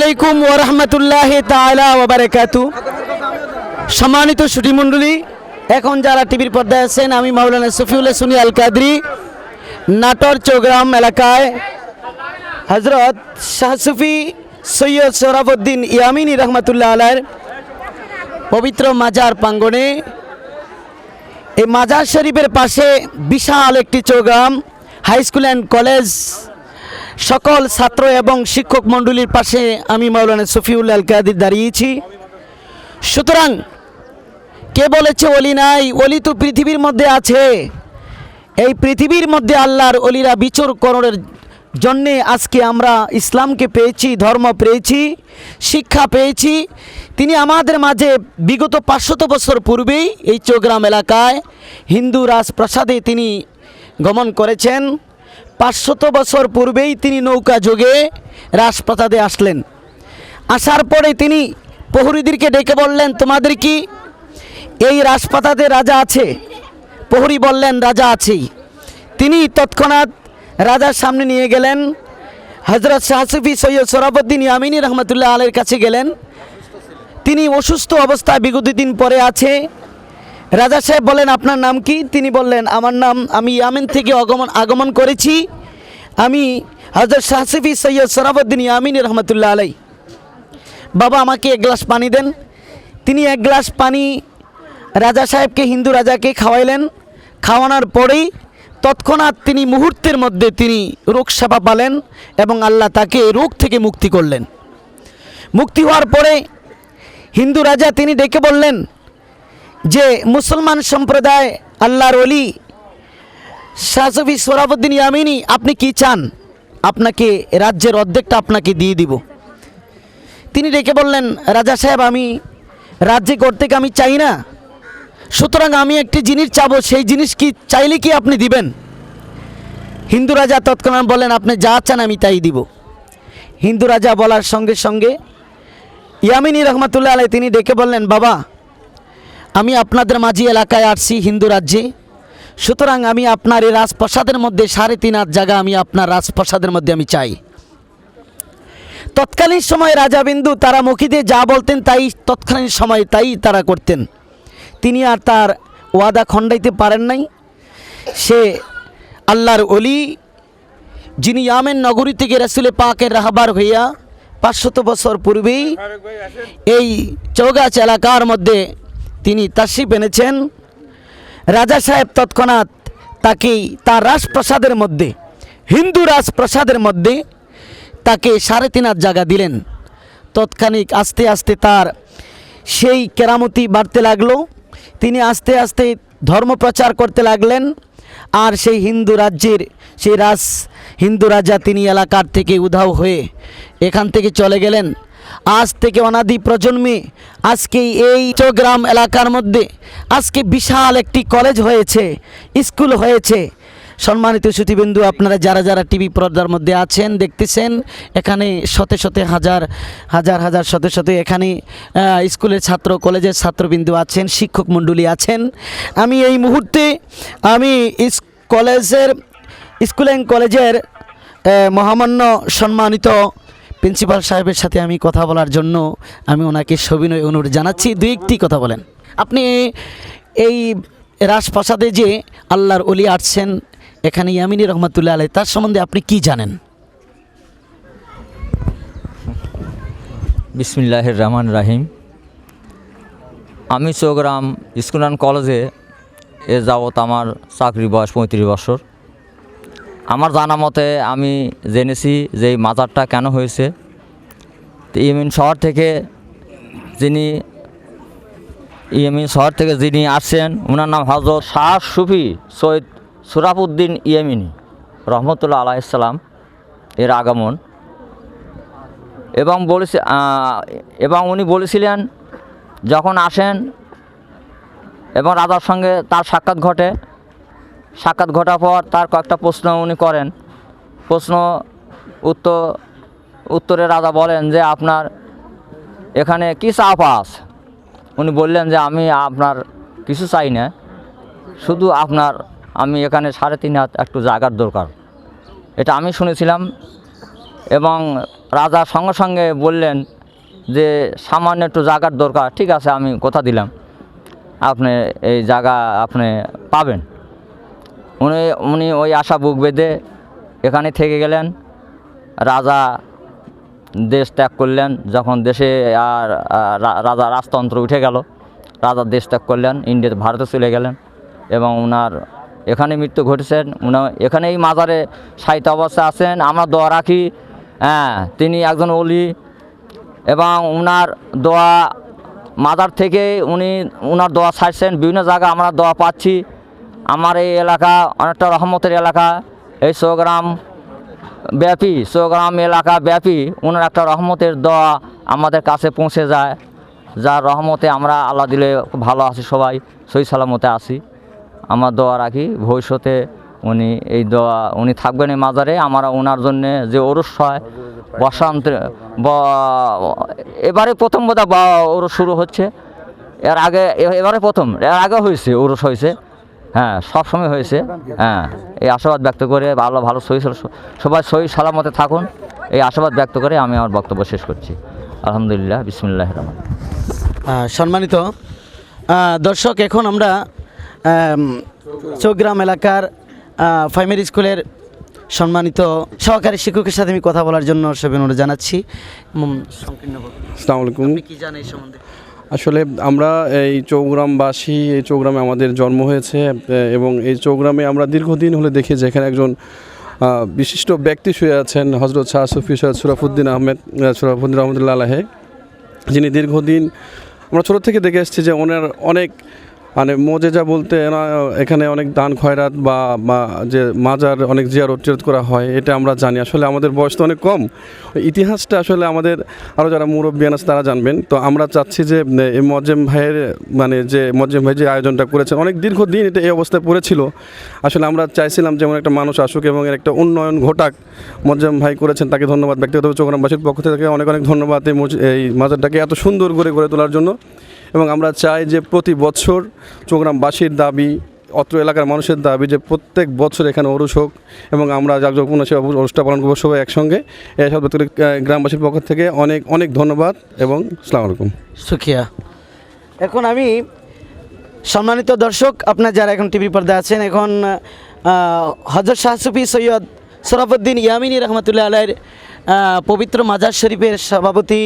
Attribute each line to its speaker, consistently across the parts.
Speaker 1: আলাইকুম ওয়া রাহমাতুল্লাহি তাআলা ওয়া বারাকাতু। সম্মানিত সুধীমণ্ডলী, এখন যারা টিভির পর্দায় আছেন, আমি মাওলানা সফিউল্লাহ সুনি আল কাদরি নাটোর চৌগ্রাম এলাকায় হযরত শাহ সুফি সৈয়দ সোহরাবউদ্দিন ইয়ামিনী রহমাতুল্লাহ আলাইহির পবিত্র মাজার প্রাঙ্গণে, এই মাজার শরীফের পাশে বিশাল একটি Chaugram, high school and college, সকল ছাত্র এবং শিক্ষক মণ্ডলীর পাশে আমি মাওলানা সফিউল্লাহ আল কাদরি দাঁড়িয়েছি। সুতরাং কে বলেছে ওলি নাই? ওলি তো পৃথিবীর মধ্যে আছে। এই পৃথিবীর মধ্যে আল্লাহর ওলিরা বিচরণের জন্যে আজকে আমরা ইসলামকে পেয়েছি, ধর্ম পেয়েছি, শিক্ষা পেয়েছি। তিনি আমাদের মাঝে বিগত 500 বছর পূর্বেই এই চৌগ্রাম এলাকায় হিন্দু রাজপ্রাসাদে তিনি গমন করেছেন। 500 বছর পূর্বেই তিনি নৌকা যোগে রাজপ্রাসাদে আসলেন। আসার পরে তিনি প্রহরীদেরকে ডেকে বললেন, তোমাদের কি এই রাজপ্রাসাদে রাজা আছে? প্রহরী বললেন, রাজা আছেই। তিনি তৎক্ষণাৎ রাজার সামনে নিয়ে গেলেন। হযরত শাহ সুফি সৈয়দ সোহরাবউদ্দিন ইয়ামিনী রহমাতুল্লাহ আলাইহির কাছে গেলেন। তিনি অসুস্থ অবস্থায় বিগত দিন পরে আছে। রাজা সাহেব বলেন, আপনার নাম কি? তিনি বললেন, আমার নাম, আমি ইয়ামেন থেকে আগমন করেছি, আমি হযরত শাহ সুফি সৈয়দ সোহরাবউদ্দিন ইয়ামিনী রহমাতুল্লাহ আলাইহি। বাবা, আমাকে এক গ্লাস পানি দেন। তিনি এক গ্লাস পানি রাজা সাহেবকে, হিন্দু রাজাকে খাওয়াইলেন। খাওয়ানোর পরেই তৎক্ষণাৎ তিনি মুহূর্তের মধ্যে তিনি রোগ সেবা পালেন এবং আল্লাহ তাকে রোগ থেকে মুক্তি করলেন। মুক্তি হওয়ার পরে হিন্দু রাজা তিনি ডেকে বললেন যে, মুসলমান সম্প্রদায় আল্লাহর ওলি শাহ সুফি সোহরাবউদ্দিন ইয়ামিনী, আপনি কি চান? আপনাকে রাজ্যের অর্ধেকটা আপনাকে দিয়ে দিব। তিনি ডেকে বললেন, রাজা সাহেব, আমি রাজ্যে করতে আমি চাই না, সুতরাং আমি একটি জিনিস চাবো, সেই জিনিস কি চাইলে কি আপনি দিবেন? হিন্দু রাজা তৎক্ষণাৎ বলেন, আপনি যা চান আমি তাই দিব। হিন্দু রাজা বলার সঙ্গে সঙ্গে ইয়ামিনী রহমাতুল্লাহ আলাইহি তিনি ডেকে বললেন, বাবা, আমি আপনাদের মাঝি এলাকায় আসছি হিন্দু রাজ্যে, সুতরাং আমি আপনার এই রাজপ্রাসাদের মধ্যে 3.5 হাত জায়গা আমি আপনার রাজপ্রাসাদের মধ্যে আমি চাই। তৎকালীন সময় রাজা বিন্দু তারা মুখে দিয়ে যা বলতেন তাই তৎকালীন সময় তাই তারা করতেন। তিনি আর তার ওয়াদা খণ্ডাইতে পারেন নাই। সে আল্লাহর ওলি, যিনি ইয়ামেন নগরী থেকে রাসূলে পাকের রাহবার হইয়া 500 বছর পূর্বেই এই চৌগাছ এলাকার মধ্যে তিনি তাশরিফ এনেছেন। রাজা সাহেব তৎক্ষণাৎ তাকে তার রাজপ্রাসাদের মধ্যে, হিন্দু রাজপ্রাসাদের মধ্যে তাকে 3.5 হাত জায়গা দিলেন। তৎক্ষণিক আস্তে আস্তে তার সেই কেরামতি বাড়তে লাগলো। তিনি আস্তে আস্তে ধর্ম প্রচার করতে লাগলেন। আর সেই হিন্দু রাজ্যের সেই হিন্দু রাজা তিনি এলাকার থেকে উধাও হয়ে এখান থেকে চলে গেলেন। আজ থেকে অনাদি প্রজন্মে আজকে এই চৌগ্রাম এলাকার মধ্যে আজকে বিশাল একটি কলেজ হয়েছে, স্কুল হয়েছে। সম্মানিত শ্রোতৃবৃন্দ, আপনারা যারা যারা টিভি পর্দার মধ্যে আছেন, দেখতেছেন, এখানে শতে শতে হাজার হাজার শতে শতে এখানে স্কুলের ছাত্র, কলেজের ছাত্রবিন্দু আছেন, শিক্ষক মণ্ডলী আছেন। আমি এই মুহূর্তে আমি স্কুল অ্যান্ড কলেজের মহামান্য সম্মানিত প্রিন্সিপাল সাহেবের সাথে আমি কথা বলার জন্য আমি ওনাকে সবিনয় অনুরোধ জানাচ্ছি। 2-1টি কথা বলেন। আপনি এই রাজপ্রাসাদে যে আল্লাহর ওলি আসছেন এখানে ইয়ামিনী রহমাতুল্লাহ আলাইহি, তার সম্বন্ধে আপনি কি জানেন?
Speaker 2: বিসমিল্লাহির রহমানির রহিম। আমি চৌগ্রাম স্কুল অ্যান্ড কলেজে যাবত আমার চাকরি বয়স 35 বছর। আমার জানা মতে আমি জেনেছি যে এই মাজারটা কেন হয়েছে। ইয়ামিন শহর থেকে যিনি আসছেন ওনার নাম হযরত শাহ সুফি সৈয়দ সোহরাবউদ্দিন ইয়ামিনী রহমতুল্লাহ আলাইহিস সালাম এর আগমন, এবং উনি বলেছিলেন যখন আসেন এবং রাজার সঙ্গে তার সাক্ষাৎ ঘটার পর তার কয়েকটা প্রশ্ন উনি করেন। উত্তরে রাজা বলেন যে, আপনার এখানে কি চাওয়া আছে? উনি বললেন যে, আমি আপনার কিছু চাই না, শুধু আমি এখানে 3.5 হাত একটু জায়গার দরকার। এটা আমি শুনেছিলাম এবং রাজা সঙ্গে সঙ্গে বললেন যে সামান্য একটু জায়গার দরকার, ঠিক আছে আমি কথা দিলাম আপনি এই জায়গা আপনি পাবেন। উনি ওই আশা বুক বেঁধে এখানে থেকে গেলেন। রাজা দেশ ত্যাগ করলেন, যখন দেশে আর রাজা রাজতন্ত্র উঠে গেল, রাজা দেশ ত্যাগ করলেন, ইন্ডিয়াতে ভারতে চলে গেলেন এবং ওনার এখানে মৃত্যু ঘটেছেন। এখানেই মাজারে সাহিত্য অবস্থায় আছেন। আমরা দোয়া রাখি, হ্যাঁ তিনি একজন ওলি এবং ওনার দোয়া মাজার থেকে ওনার দোয়া ছাড়ছেন, বিভিন্ন জায়গায় আমরা দোয়া পাচ্ছি। আমার এই এলাকা অনেকটা রহমতের এলাকা, এই চৌগ্রাম এলাকা ব্যাপী ওনার একটা রহমতের দোয়া আমাদের কাছে পৌঁছে যায়, যার রহমতে আমরা আল্লাহ দিলে খুব ভালো আছি, সবাই সহি সালামতে আছি। আমার দোয়া রাখি ভবিষ্যতে উনি থাকবেন এই মাজারে। আমরা ওনার জন্যে যে ওরস হয় বর্ষান্তে, এবারে প্রথম বোধহয় ওরস শুরু হচ্ছে, এবারে প্রথম, এর আগে হয়েছে ওরস হয়েছে, হ্যাঁ সবসময় হয়েছে। হ্যাঁ এই আশাবাদ ব্যক্ত করে ভালো সবাই সহি সালামতে থাকুন, এই আশাবাদ ব্যক্ত করে আমি আমার বক্তব্য শেষ করছি। আলহামদুলিল্লাহ, বিসমিল্লাহির রহমানির রহিম।
Speaker 1: সম্মানিত দর্শক, এখন আমরা চৌগ্রাম এলাকার প্রাইমারি স্কুলের সম্মানিত সহকারী শিক্ষকের সাথে আমি কথা বলার জন্য সবাই অনুরোধ জানাচ্ছি।
Speaker 3: আসসালামু আলাইকুম।
Speaker 1: কি জানেন এই সম্বন্ধে?
Speaker 3: আসলে আমরা এই চৌগ্রামবাসী, এই চৌগ্রামে আমাদের জন্ম হয়েছে এবং এই চৌগ্রামে আমরা দীর্ঘদিন হলে দেখি যে এখানে একজন বিশিষ্ট ব্যক্তি শুয়ে আছেন, হজরত শাহ সুফি সৈয়দ শরাফুদ্দিন রহমতুল্লাহ আলাইহি, যিনি দীর্ঘদিন আমরা ছোটো থেকে দেখে এসেছি যে ওনার অনেক মোজেজা বলতে এখানে অনেক দান খয়রাত বা যে মাজার অনেক জিয়ারত করা হয়, এটা আমরা জানি। আসলে আমাদের বয়স তো অনেক কম, ইতিহাসটা আসলে আমাদের আরও যারা মুরব্বিয়ান আছে তারা জানবেন। তো আমরা চাচ্ছি যে এই মজ্জেম ভাইয়ের মজ্জেম ভাই যে আয়োজনটা করেছেন, অনেক দীর্ঘদিন এটা এই অবস্থায় পড়েছিল। আসলে আমরা চাইছিলাম যেমন একটা মানুষ আসুক এবং এর একটা উন্নয়ন ঘটাক। মজ্জেম ভাই করেছেন, তাকে ধন্যবাদ। ব্যক্তিগতভাবে চৌগ্রামবাসীর পক্ষ থেকে অনেক ধন্যবাদ এই মাজারটাকে এত সুন্দর করে গড়ে তোলার জন্য। এবং আমরা চাই যে প্রতি বছর চৌগ্রামবাসীর দাবি, অত্র এলাকার মানুষের দাবি যে প্রত্যেক বছর এখানে ওরস হোক এবং আমরা জাঁকজমকপূর্ণ সে ওরসটা পালন করবো সবাই একসঙ্গে। এই সব গ্রামবাসীর পক্ষ থেকে অনেক অনেক ধন্যবাদ এবং আসসালামু আলাইকুম।
Speaker 1: সুখিয়া। এখন আমি সম্মানিত দর্শক, আপনার যারা এখন টিভি পর্দায় আছেন, এখন হযরত শাহ সুফি সৈয়দ শরাফুদ্দিন ইয়ামিনী রহমতুল্লাহ আলাইহির পবিত্র মাজার শরীফের সভাপতি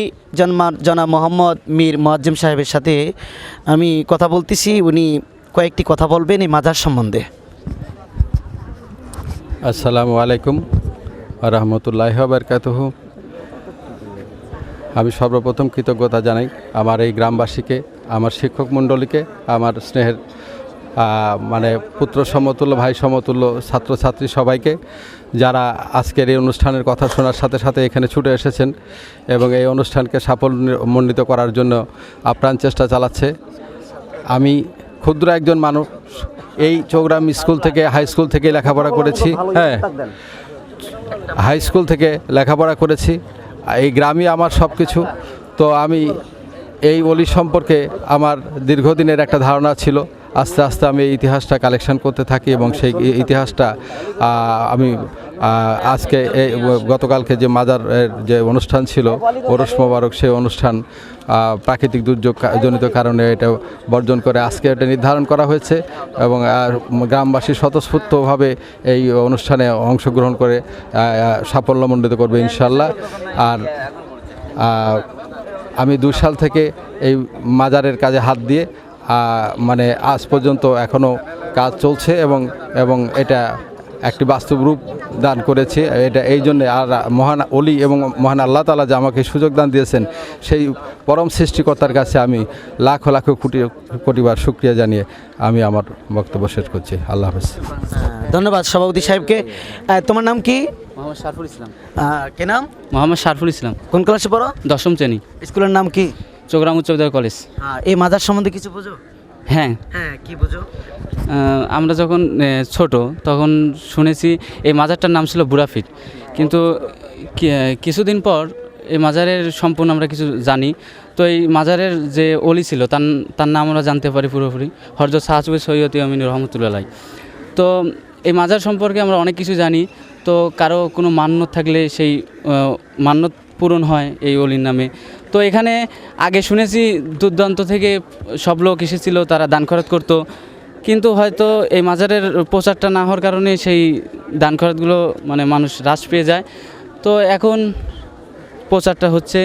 Speaker 1: জনাব মোহাম্মদ মীর মুয়াজ্জেম সাহেবের সাথে আমি কথা বলতেছি। উনি কয়েকটি কথা বলবেন এই মাজার সম্বন্ধে।
Speaker 4: আসসালামু আলাইকুম রহমতুল্লাহি ওয়া বারাকাতুহু। আমি সর্বপ্রথম কৃতজ্ঞতা জানাই আমার এই গ্রামবাসীকে, আমার শিক্ষক মণ্ডলীকে, আমার স্নেহের পুত্র সমতুল্য, ভাই সমতুল্য ছাত্রছাত্রী সবাইকে, যারা আজকের এই অনুষ্ঠানের কথা শোনার সাথে সাথে এখানে ছুটে এসেছেন এবং এই অনুষ্ঠানকে সাফল্যমণ্ডিত করার জন্য আপ্রাণ চেষ্টা চালাচ্ছে। আমি ক্ষুদ্র একজন মানুষ, এই চৌগ্রাম স্কুল থেকে, হাই স্কুল থেকে লেখাপড়া করেছি। হ্যাঁ, হাই স্কুল থেকে লেখাপড়া করেছি, এই গ্রামই আমার সব কিছু। তো আমি এই অলি সম্পর্কে আমার দীর্ঘদিনের একটা ধারণা ছিল। আস্তে আস্তে আমি এই ইতিহাসটা কালেকশন করতে থাকি এবং সেই ইতিহাসটা আমি আজকে গতকালকে যে মাজারের যে অনুষ্ঠান ছিল ওরস মোবারক, সেই অনুষ্ঠান প্রাকৃতিক দুর্যোগ জনিত কারণে এটা বর্জন করে আজকে এটা নির্ধারণ করা হয়েছে এবং গ্রামবাসী স্বতঃস্ফূর্তভাবে এই অনুষ্ঠানে অংশগ্রহণ করে সাফল্যমণ্ডিত করবে ইনশাল্লাহ। আর আমি 2 সাল থেকে এই মাজারের কাজে হাত দিয়ে আজ পর্যন্ত এখনও কাজ চলছে এবং এটা একটি বাস্তব রূপ দান করেছে। এটা এই জন্যে আর মহান অলি এবং মহান আল্লাহ তাআলা যে আমাকে সুযোগ দান দিয়েছেন, সেই পরম সৃষ্টিকর্তার কাছে আমি লাখ লাখ কোটিবার শুকরিয়া জানিয়ে আমি আমার বক্তব্য শেষ করছি। আল্লাহ হাফেজ।
Speaker 1: ধন্যবাদ সভাপতি সাহেবকে। তোমার নাম কি?
Speaker 5: মোহাম্মদ শারফুল ইসলাম।
Speaker 1: কে নাম?
Speaker 5: মোহাম্মদ শারফুল ইসলাম।
Speaker 1: কোন ক্লাসে পড়ো?
Speaker 5: 10ম শ্রেণী।
Speaker 1: স্কুলের নাম কি?
Speaker 5: চৌগ্রাম উচ্চ বিদ্যালয় কলেজ।
Speaker 1: এই মাজার সম্বন্ধে কিছু বোঝো?
Speaker 5: হ্যাঁ,
Speaker 1: কি বোঝো?
Speaker 5: আমরা যখন ছোট তখন শুনেছি এই মাজারটার নাম ছিল বুড়াফির, কিন্তু কিছুদিন পর এই মাজারের সম্পূর্ণ আমরা কিছু জানি। তো এই মাজারের যে অলি ছিল তার নাম আমরা জানতে পারি পুরোপুরি, হযরত শাহ সুফি সৈয়দ ইয়ামিনী রহমতুল্লাহ আলাইহি। তো এই মাজার সম্পর্কে আমরা অনেক কিছু জানি। তো কারো কোনো মান্যত থাকলে সেই মান্যত পূরণ হয় এই অলির নামে। তো এখানে আগে শুনেছি দূরদূরান্ত থেকে সব লোক এসেছিল, তারা দান খরচ করতো, কিন্তু হয়তো এই মাজারের প্রচারটা না হওয়ার কারণে সেই দান খরচগুলো মানে মানুষ হ্রাস পেয়ে যায়। তো এখন প্রচারটা হচ্ছে,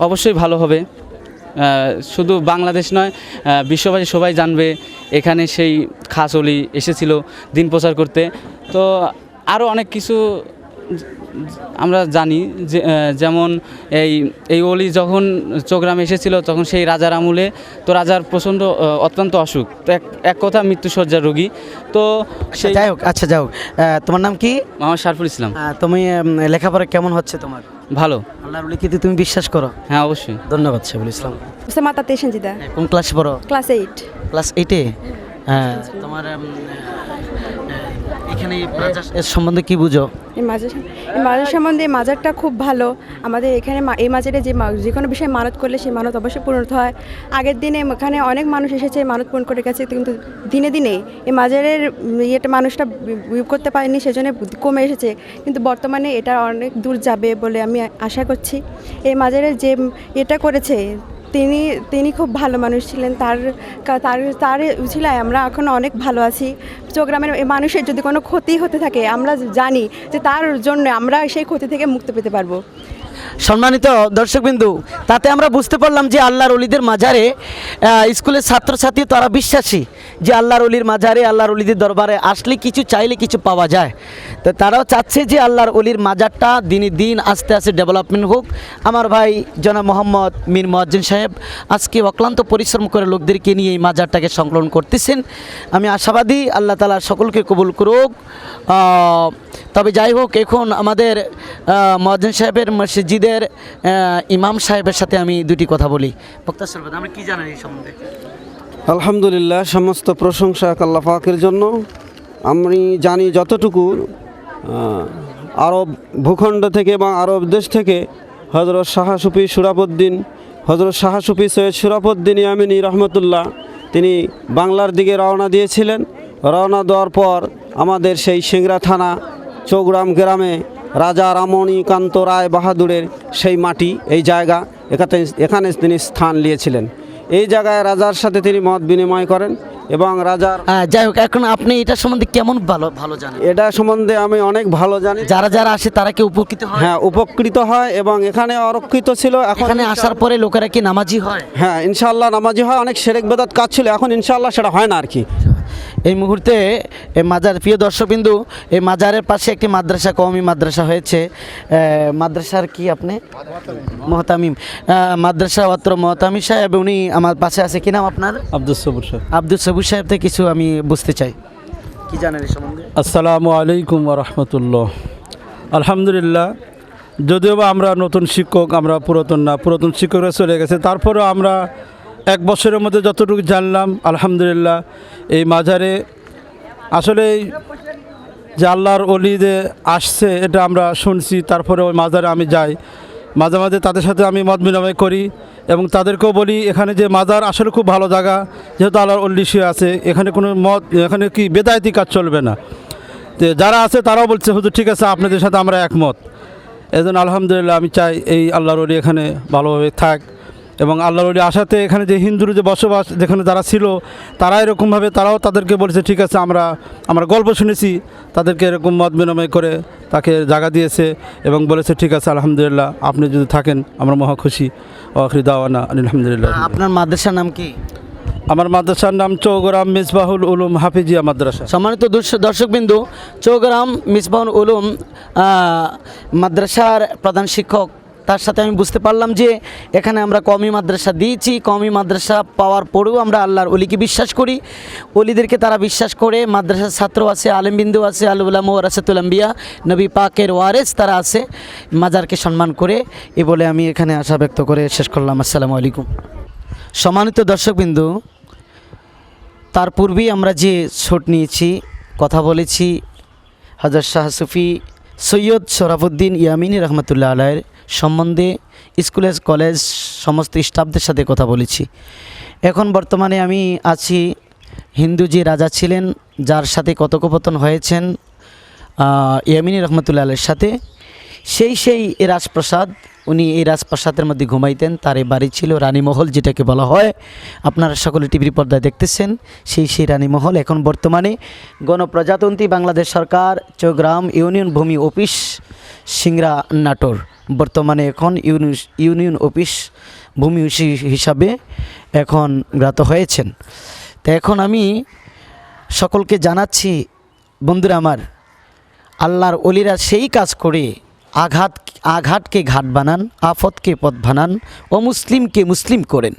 Speaker 5: অবশ্যই ভালো হবে। শুধু বাংলাদেশ নয়, বিশ্ববাসী সবাই জানবে এখানে সেই খাস অলি এসেছিল দিন প্রচার করতে। তো আরও অনেক কিছু আমরা জানি যে যেমন এই অলি যখন চৌগ্রামে এসেছিল তখন সেই রাজার আমলে, তো রাজার প্রচণ্ড অত্যন্ত অসুখ, তো এক কথা মৃত্যুশয্যার রোগী। তো সেই
Speaker 1: যাই হোক, আচ্ছা যাই হোক, তোমার নাম কি?
Speaker 5: মোহাম্মদ শারফুল ইসলাম।
Speaker 1: তুমি লেখাপড়া কেমন হচ্ছে তোমার?
Speaker 5: ভালো।
Speaker 1: আল্লাহর ওলি কি তুমি বিশ্বাস করো?
Speaker 5: হ্যাঁ, অবশ্যই।
Speaker 1: ধন্যবাদ শারফুল ইসলাম।
Speaker 6: উসামা তাতে সঞ্জিদা।
Speaker 1: কোন ক্লাসে পড়ো?
Speaker 6: ক্লাস 8।
Speaker 1: ক্লাস 8-এ? হ্যাঁ, তোমার এখানে এর সম্বন্ধে কি বুঝো?
Speaker 6: এই মাজার সম্বন্ধে, মাজারটা খুব ভালো। আমাদের এখানে এই মাজারে যে কোনো বিষয়ে মানত করলে সেই মানত অবশ্যই পূরণ হয়। আগের দিনে এখানে অনেক মানুষ এসেছে মানত পূরণ করে গেছে, কিন্তু দিনে দিনে এই মাজারের মানুষটা করতে পারেনি, সেজন্য কমে এসেছে। কিন্তু বর্তমানে এটা অনেক দূর যাবে বলে আমি আশা করছি। এই মাজারের যে এটা করেছে তিনি খুব ভালো মানুষ ছিলেন। তার উছিলায় আমরা এখন অনেক ভালো আছি। চৌগ্রামের মানুষের যদি কোনো ক্ষতি হতে থাকে, আমরা জানি যে তার জন্য আমরা সেই ক্ষতি থেকে মুক্তি পেতে পারবো।
Speaker 1: সম্মানিত দর্শকবিন্দু, তাতে আমরা বুঝতে পারলাম যে আল্লাহর অলিদের মাজারে স্কুলের ছাত্রছাত্রী তারা বিশ্বাসী যে আল্লাহর অলির মাজারে, আল্লাহর অলিদের দরবারে আসলে কিছু চাইলে কিছু পাওয়া যায়। তো তারাও চাচ্ছে যে আল্লাহর অলির মাজারটা দিনে দিন আস্তে আস্তে ডেভেলপমেন্ট হোক। আমার ভাই জনাব মোহাম্মদ মীর মুয়াজ্জিন সাহেব আজকে অক্লান্ত পরিশ্রম করে লোকদেরকে নিয়ে এই মাজারটাকে সংকলন করতেছেন। আমি আশাবাদী আল্লাহ তাআলা সকলকে কবুল করুক। তবে যাই হোক, এখন আমাদের মুয়াজ্জিন সাহেবের মসজিদের ইমাম সাহেবের সাথে আমি দুটি কথা বলি। বক্তা সাহেব, আপনি কি জানেন এই সম্বন্ধে?
Speaker 7: আলহামদুলিল্লাহ, সমস্ত প্রশংসা আল্লাহ পাকের জন্য। আমি জানি যতটুকু, আরব ভূখণ্ড থেকে এবং আরব দেশ থেকে হজরত শাহ সুফি সুরাফউদ্দিন, হজরত শাহ সুফি সৈয়দ সুরাফউদ্দিন ইয়ামিনী রহমতুল্লাহ, তিনি বাংলার দিকে রওনা দিয়েছিলেন। রওনা দেওয়ার পর আমাদের সেই সিংড়া থানা চৌগ্রাম গ্রামে রাজা রমণীকান্ত রায় বাহাদুরের সেই মাটি, এই জায়গা, এখানে তিনি স্থান নিয়েছিলেন। এই জায়গায় রাজার সাথে তিনি মত বিনিময় করেন এবং রাজার,
Speaker 1: যাই হোক, এখন আপনি এটা সম্বন্ধে কেমন ভালো জানেন?
Speaker 7: এটা সম্বন্ধে আমি অনেক ভালো জানি।
Speaker 1: যারা আসে তারা কি উপকৃত হয়?
Speaker 7: হ্যাঁ, উপকৃত হয় এবং এখানে অরক্ষিত ছিল।
Speaker 1: এখানে আসার পরে লোকেরা কি নামাজি হয়?
Speaker 7: হ্যাঁ, ইনশাআল্লাহ নামাজি হয়। অনেক শিরক বেদাত কাজ ছিল, এখন ইনশাআল্লাহ সেটা হয় না আর কি।
Speaker 1: এই মুহূর্তে এই মাজার, প্রিয় দর্শকবিন্দু, এই মাজারের পাশে একটি মাদ্রাসা, কওমি মাদ্রাসা হয়েছে। মাদ্রাসার কি আপনি? মহতামিম মাদ্রাসা, অত্র মহতামিম সাহেব, উনি আমার পাশে আছে। কি নাম আপনার?
Speaker 8: আব্দুল সবুর সাহেব।
Speaker 1: আব্দুল সবুর সাহেব থেকে কিছু আমি বুঝতে চাই, কি জানেন এই সম্বন্ধে?
Speaker 8: আসসালামু আলাইকুম ওয়া রাহমাতুল্লাহ। আলহামদুলিল্লাহ, যদিও বা আমরা নতুন শিক্ষক, আমরা পুরাতন না, পুরাতন শিক্ষকরা চলে গেছে, তারপরেও আমরা এক বছরের মধ্যে যতটুকু জানলাম, আলহামদুলিল্লাহ, এই মাজারে আসলে যে আল্লাহর অলিদে আসছে এটা আমরা শুনছি। তারপরে ওই মাজারে আমি যাই, মাঝে মাঝে তাদের সাথে আমি মত বিনিময় করি এবং তাদেরকেও বলি এখানে যে মাজার আসলে খুব ভালো জায়গা, যেহেতু আল্লাহর অলি শুয়ে আছে, এখানে কোনো এখানে কি বেদায়তি কাজ চলবে না। তো যারা আছে তারাও বলছে হুজুর ঠিক আছে, আপনাদের সাথে আমরা একমত। এজন্য আলহামদুলিল্লাহ আমি চাই এই আল্লাহর অলি এখানে ভালোভাবে থাক এবং আল্লাহর ওলি আশাতে এখানে যে হিন্দুর যে বসবাস, যেখানে যারা ছিল তারা এরকমভাবে, তারাও তাদেরকে বলেছে ঠিক আছে, আমরা গল্প শুনেছি, তাদেরকে এরকম মত বিনিময় করে তাকে জায়গা দিয়েছে এবং বলেছে ঠিক আছে আলহামদুলিল্লাহ, আপনি যদি থাকেন আমরা মহা খুশি। আখির দাওয়ানা আলহামদুলিল্লাহ।
Speaker 1: আপনার মাদ্রাসার নাম কি?
Speaker 8: আমার মাদ্রাসার নাম চৌগ্রাম মিসবাহুল উলুম হাফিজিয়া মাদ্রাসা।
Speaker 1: সম্মানিত দর্শকবিন্দু, চৌগ্রাম মিসবাহুল উলুম মাদ্রাসার প্রধান শিক্ষক, তার সাথে আমি বুঝতে পারলাম যে এখানে আমরা কওমি মাদ্রাসা দিয়েছি। কওমি মাদ্রাসা পাওয়ার পরেও আমরা আল্লাহর অলিকে বিশ্বাস করি, অলিদেরকে তারা বিশ্বাস করে। মাদ্রাসার ছাত্র আছে, আলেমবিন্দু আছে, আল উলামা ওয়ারাসাতুল আম্বিয়া, নবী পাকের ওয়ারেস তারা আছে। মাজারকে সম্মান করে এ বলে আমি এখানে আশা ব্যক্ত করে শেষ করলাম। আসসালামু আলাইকুম। সম্মানিত দর্শকবিন্দু, তার পূর্বেই আমরা যে ছোট নিয়েছি, কথা বলেছি হযরত শাহ সুফি সৈয়দ শরাফউদ্দিন ইয়ামিনী রহমতুল্লাহ আলাইহির সম্বন্ধে। স্কুলে কলেজ সমস্ত স্টাফদের সাথে কথা বলেছি। এখন বর্তমানে আমি আছি হিন্দু যে রাজা ছিলেন, যার সাথে কথোপকথন হয়েছেন ইয়ামিনী রহমতুল্লাহ আলাইহির সাথে, সেই রাজপ্রাসাদ, উনি এই রাজপ্রাসাদের মধ্যে ঘুমাইতেন। তার এই বাড়ি ছিল রানীমহল, যেটাকে বলা হয়, আপনারা সকলে টিভির পর্দায় দেখতেছেন সেই রানীমহল। এখন বর্তমানে গণপ্রজাতন্ত্রী বাংলাদেশ সরকার চৌগ্রাম ইউনিয়ন ভূমি অফিস সিংড়া নাটোর, বর্তমানে এখন ইউনিয়ন অফিস ভূমি হিসাবে এখন জ্ঞাত হয়েছেন। তো এখন আমি সকলকে জানাচ্ছি, বন্ধুরা আমার, আল্লাহর ওলিরা সেই কাজ করে আঘাতকে ঘাট বানান, আফতকে পথ বানান, অমুসলিমকে মুসলিম করেন।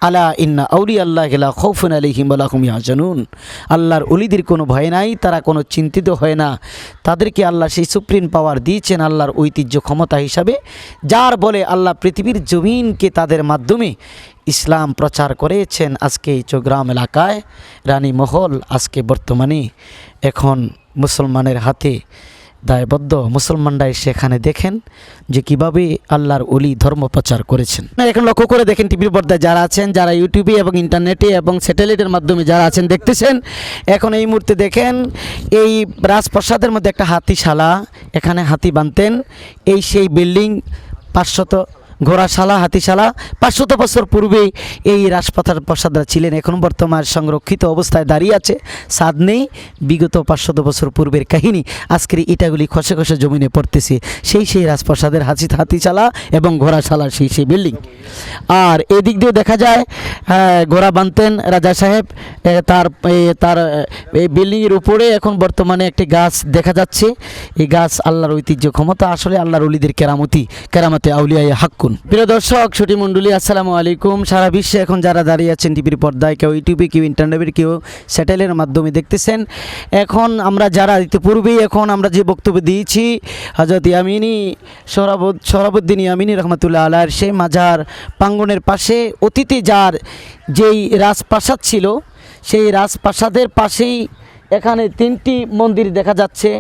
Speaker 1: আলা ইন্না আউলিয়া আল্লাহি লা খাউফুন আলাইহিম ওয়া লা হুম ইয়াহজানুন। আল্লাহর ওলিদের কোনো ভয় নাই, তারা কোনো চিন্তিত হয় না। তাদেরকে আল্লাহ সেই সুপ্রিম পাওয়ার দিয়েছেন আল্লাহর ঐতিহ্য ক্ষমতা হিসাবে, যার বলে আল্লাহ পৃথিবীর জমিনকে তাদের মাধ্যমে ইসলাম প্রচার করেছেন। আজকে এই চৌগ্রাম এলাকায় রানীমহল আজকে বর্তমানে এখন মুসলমানের হাতে দায়বদ্ধ। মুসলমানরাই সেখানে দেখেন যে কিভাবে আল্লাহর ওলি ধর্ম প্রচার করেছেন। এখন লক্ষ্য করে দেখেন টিভির পর্দায় যারা আছেন, যারা ইউটিউবে এবং ইন্টারনেটে এবং স্যাটেলাইটের মাধ্যমে যারা আছেন দেখতেছেন, এখন এই মুহূর্তে দেখেন এই রাজপ্রাসাদের মধ্যে একটা হাতিশালা, এখানে হাতি বাঁধতেন। এই সেই বিল্ডিং 500 ঘোড়াশালা, হাতিশালা, 500 বছর পূর্বে এই রাজপ্রাসাদরা ছিলেন। এখন বর্তমান সংরক্ষিত অবস্থায় দাঁড়িয়ে আছে, ছাদ নেই। বিগত 500 বছর পূর্বের কাহিনী আজকের ইটাগুলি খসে খসে জমিনে পড়তেছে। সেই রাজপ্রাসাদের হাতিশালা এবং ঘোড়াশালা, সেই বিল্ডিং। আর এদিক দিয়েও দেখা যায় ঘোড়া বাঁধতেন রাজা সাহেব। তার এই বিল্ডিংয়ের উপরে এখন বর্তমানে একটি গাছ দেখা যাচ্ছে। এই গাছ আল্লাহর ঐতিহ্য ক্ষমতা, আসলে আল্লাহর ওলিদের কেরামতে আউলিয়া হাক্কুন। প্রিয় দর্শক ছুটি মণ্ডলী, আসসালামু আলাইকুম। সারা বিশ্বে এখন যারা দাঁড়িয়ে আছেন টিভির পর্দায়, কেউ ইউটিউবে, কেউ ইন্টারনেটে, কেউ স্যাটেলাইটের মাধ্যমে দেখতেছেন, এখন আমরা যারা ইতিপূর্বেই এখন আমরা যে বক্তব্য দিয়েছি হযরত ইয়ামিনী সোহরাবউদ্দিন ইয়ামিনী রহমতুল্লাহ আলাইহির সেই মাজার প্রাঙ্গণের পাশে অতীতে যেই রাজপ্রাসাদ ছিল, সেই রাজপ্রাসাদের পাশেই এখানে 3টি মন্দির দেখা যাচ্ছে।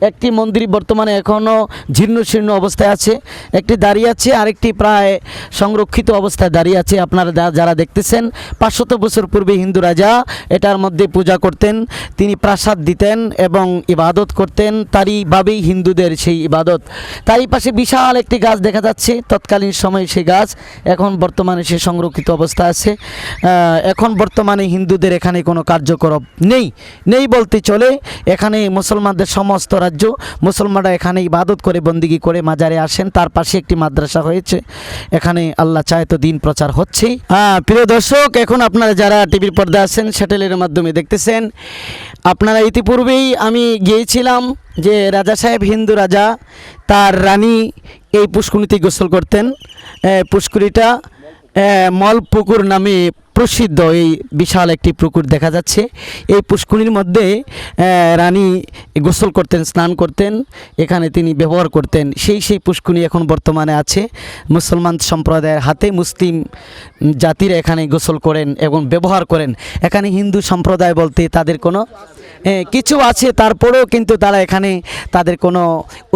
Speaker 1: একটি মন্দির বর্তমানে এখনও জীর্ণশীর্ণ অবস্থায় আছে, একটি দাঁড়িয়ে আছে, আরেকটি প্রায় সংরক্ষিত অবস্থায় দাঁড়িয়ে আছে। আপনারা যারা দেখতেছেন, 500 বছর পূর্বে হিন্দু রাজা এটার মধ্যে পূজা করতেন, তিনি প্রাসাদ দিতেন এবং ইবাদত করতেন। তারইভাবেই হিন্দুদের সেই ইবাদত। তারই পাশে বিশাল একটি গাছ দেখা যাচ্ছে, তৎকালীন সময়ে সেই গাছ, এখন বর্তমানে সে সংরক্ষিত অবস্থা আছে। এখন বর্তমানে হিন্দুদের এখানে কোনো কার্যকলাপ নেই বলতে চলে। এখানে মুসলমানদের সমস্ত রাজ্য, মুসলমানরা এখানে ইবাদত করে, বন্দিগি করে মাজারে আসেন। তার পাশে একটি মাদ্রাসা হয়েছে, এখানে আল্লাহ চায় তো দিন প্রচার হচ্ছে। প্রিয় দর্শক, এখন আপনারা যারা টিভির পর্দায় আছেন, স্যাটেলাইটের মাধ্যমে দেখতেছেন, আপনারা ইতিপূর্বেই আমি গিয়েছিলাম যে রাজা সাহেব, হিন্দু রাজা, তার রানী এই পুষ্করিণীতে গোসল করতেন। পুষ্করিণীটা মলপুকুর নামে প্রসিদ্ধ। এই বিশাল একটি পুকুর দেখা যাচ্ছে। এই পুষ্করিণীর মধ্যে রানী গোসল করতেন, স্নান করতেন, এখানে তিনি ব্যবহার করতেন। সেই পুষ্করিণী এখন বর্তমানে আছে মুসলমান সম্প্রদায়ের হাতে। মুসলিম জাতিরা এখানে গোসল করেন এবং ব্যবহার করেন। এখানে হিন্দু সম্প্রদায় বলতে তাদের কোনো কিছু আছে, তারপরেও কিন্তু তারা এখানে তাদের কোনো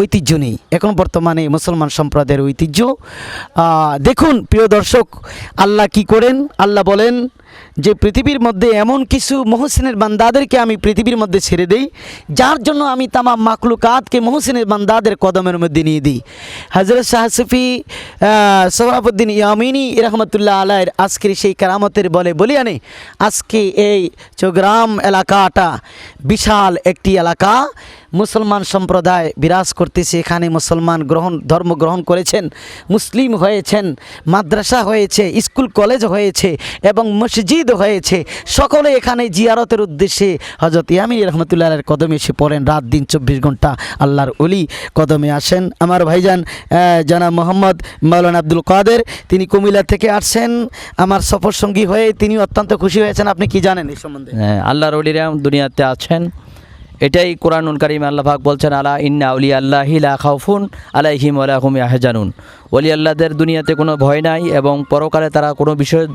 Speaker 1: ঐতিহ্য নেই। এখন বর্তমানে মুসলমান সম্প্রদায়ের ঐতিহ্য। দেখুন প্রিয় দর্শক, আল্লাহ কি করেন। আল্লাহ বলেন যে পৃথিবীর মধ্যে এমন কিছু মহসিনের বান্দাদেরকে আমি পৃথিবীর মধ্যে ছেড়ে দেই, যার জন্য আমি তামাম মাখলুকাতকে মহসিনের বান্দাদের কদমের মধ্যে নিয়ে দিই। হযরত শাহ সুফি সোহরাবউদ্দিন ইয়ামিনী রহমতুল্লাহ আলাইহির আজকের সেই কেরামতের বলিয়ানে আজকে এই চৌগ্রাম এলাকাটা বিশাল একটি এলাকা, মুসলমান সম্প্রদায় বিরাজ করতেছে। এখানে মুসলমান ধর্ম গ্রহণ করেছেন, মুসলিম হয়েছেন, মাদ্রাসা হয়েছে, স্কুল কলেজ হয়েছে এবং মসজিদ হয়েছে। সকলে এখানে জিয়ারতের উদ্দেশ্যে হযরত ইয়ামিনী রহমতুল্লাহ আলাইহির কদমে এসে পড়েন। রাত দিন 24 ঘন্টা আল্লাহর ওলি কদমে আসেন। আমার ভাইজান জনাব মোহাম্মদ মাওলানা আব্দুল কাদের, তিনি কুমিল্লা থেকে আসছেন আমার সফর সঙ্গী হয়ে। তিনি অত্যন্ত খুশি হয়েছেন। আপনি কি জানেন এই সম্বন্ধে?
Speaker 2: আল্লাহর ওলিরা দুনিয়াতে আছেন, এটাই কোরআনুল কারীমে আল্লাহ পাক বলছেন, আলা ইন্না আউলিয়া আল্লাহি লা খাউফুন আলাইহিম ওয়া লা হুম ইয়াহজানুন। ওলি আল্লাহদের দুনিয়াতে কোনো ভয় নাই এবং পরকালে তারা কোনো বিষয়ে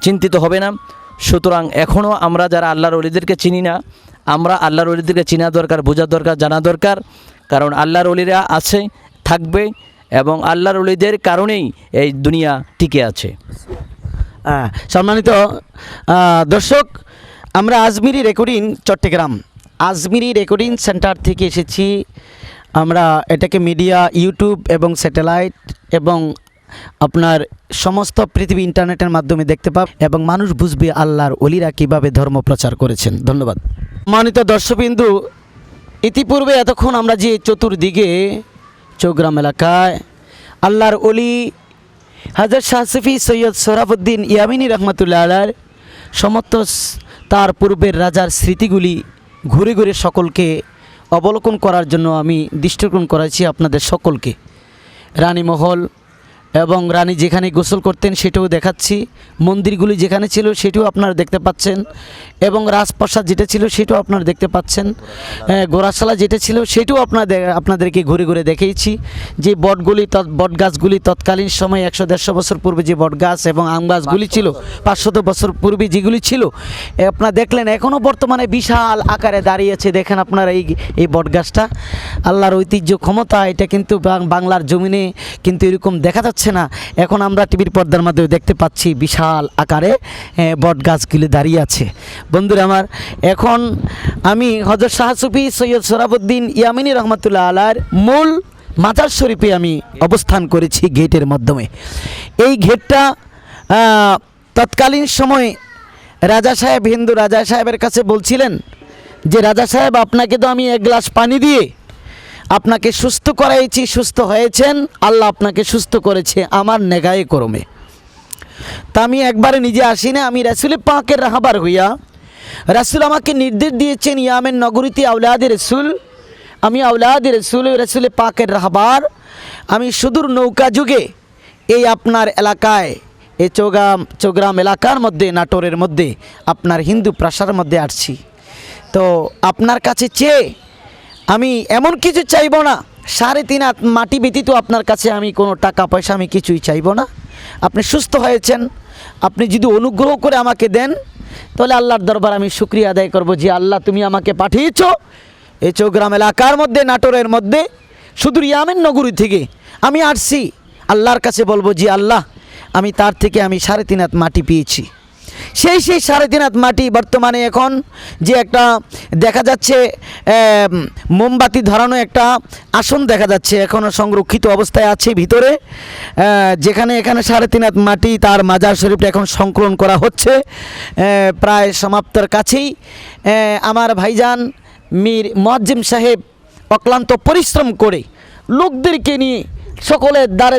Speaker 2: চিন্তিত হবে না। সুতরাং এখনও আমরা যারা আল্লাহর ওলিদেরকে চিনি না, আমরা আল্লাহর ওলিদেরকে চিনা দরকার, বোঝা দরকার, জানা দরকার। কারণ আল্লাহর ওলিরা আছে, থাকবে এবং আল্লাহর ওলিদের কারণেই এই দুনিয়া টিকে আছে।
Speaker 1: সম্মানিত দর্শক, আমরা Ajmiri recording Chittagong, Ajmiri recording centre থেকে এসেছি। আমরা এটাকে মিডিয়া, ইউটিউব এবং স্যাটেলাইট এবং আপনার সমস্ত পৃথিবী ইন্টারনেটের মাধ্যমে দেখতে পাব এবং মানুষ বুঝবে আল্লাহর ওলিরা কীভাবে ধর্ম প্রচার করেছেন। ধন্যবাদ। মানিত দর্শকবিন্দু, ইতিপূর্বে এতক্ষণ আমরা যে চতুর্দিকে চৌগ্রাম এলাকায় আল্লাহর ওলি হযরত শাহ সুফি সৈয়দ সোহরাবউদ্দিন ইয়ামিনী রহমতুল্লাহ আলাইহির সমস্ত তার পূর্বের রাজার স্মৃতিগুলি ঘুরে ঘুরে সকলকে অবলোকন করার জন্য আমি দৃষ্টিকোণ করাচ্ছি আপনাদের সকলকে। রানীমহল এবং রানী যেখানে গোসল করতেন সেটাও দেখাচ্ছি, মন্দিরগুলি যেখানে ছিল সেটাও আপনারা দেখতে পাচ্ছেন এবং রাজপ্রাসাদ যেটা ছিল সেটাও আপনারা দেখতে পাচ্ছেন, গোরাশালা যেটা ছিল সেটাও আপনাদেরকে ঘুরে ঘুরে দেখিয়েছি। যে বটগাছগুলি তৎকালীন সময় 100-150 বছর পূর্বে যে বটগাছ এবং আম গাছগুলি ছিল, 500 বছর পূর্বে যেগুলি ছিল আপনারা দেখলেন, এখনও বর্তমানে বিশাল আকারে দাঁড়িয়েছে। দেখেন আপনারা এই বটগাছটা, আল্লাহর ঐতিহ্য ক্ষমতা, এটা কিন্তু বাংলার জমিনে কিন্তু এরকম দেখা যাচ্ছে না। এখন আমরা টিভির পর্দার মাধ্যমে দেখতে পাচ্ছি বিশাল আকারে বট গাছগুলি দাঁড়িয়ে আছে। বন্ধুরা আমার, এখন আমি হযরত শাহ সুফি সৈয়দ সোহরাবউদ্দিন ইয়ামিনী রহমতুল্লাহ আলাইহির মূল মাজার শরীফে আমি অবস্থান করেছি গেটের মাধ্যমে। এই গেটটা তৎকালীন সময় রাজা সাহেব, হিন্দু রাজা সাহেবের কাছে বলছিলেন যে রাজা সাহেব, আপনাকে তো আমি 1 গ্লাস পানি দিয়ে আপনাকে সুস্থ করাইছি, সুস্থ হয়েছেন, আল্লাহ আপনাকে সুস্থ করেছে আমার নেগায়ে করমে। তা আমি একবারে নিজে আসি না, আমি রাসূল পাকের রাহবার হইয়া, রাসূল আমাকে নির্দেশ দিয়েছেন ইয়ামেন নগরীতে আওলাদে রাসূল, আমি আওলাদে রাসূল, রাসূল পাকের রাহবার, আমি সুদূর নৌকা যুগে এই আপনার এলাকায়, এই চৌগ্রাম এলাকার মধ্যে, নাটোরের মধ্যে আপনার হিন্দু প্রাসাদের মধ্যে আসছি। তো আপনার কাছে চেয়ে আমি এমন কিছু চাইব না, 3.5 হাত মাটি ব্যতীত আপনার কাছে আমি কোনো টাকা পয়সা আমি কিছুই চাইব না। আপনি সুস্থ হয়েছেন, আপনি যদি অনুগ্রহ করে আমাকে দেন তাহলে আল্লাহর দরবার আমি শুকরিয়া আদায় করব যে আল্লাহ তুমি আমাকে পাঠিয়েছ এই চৌগ্রাম এলাকার মধ্যে, নাটোরের মধ্যে, সুদূর ইয়ামেন নগরী থেকে আমি আসছি। আল্লাহর কাছে বলবো যে আল্লাহ, আমি তার থেকে আমি 3.5 হাত মাটি পেয়েছি। সেই 3.5 হাত মাটি বর্তমানে এখন যে একটা দেখা যাচ্ছে মোমবাতি ধরানো একটা আসন দেখা যাচ্ছে, এখনও সংরক্ষিত অবস্থায় আছে ভিতরে, যেখানে এখানে 3.5 হাত মাটি তার মাজার শরীফটা এখন সংকলন করা হচ্ছে, প্রায় সমাপ্তর কাছেই। আমার ভাইজান মীর মুয়াজ্জিম সাহেব অক্লান্ত পরিশ্রম করে লোকদেরকে নিয়ে সকলে দাঁড়ে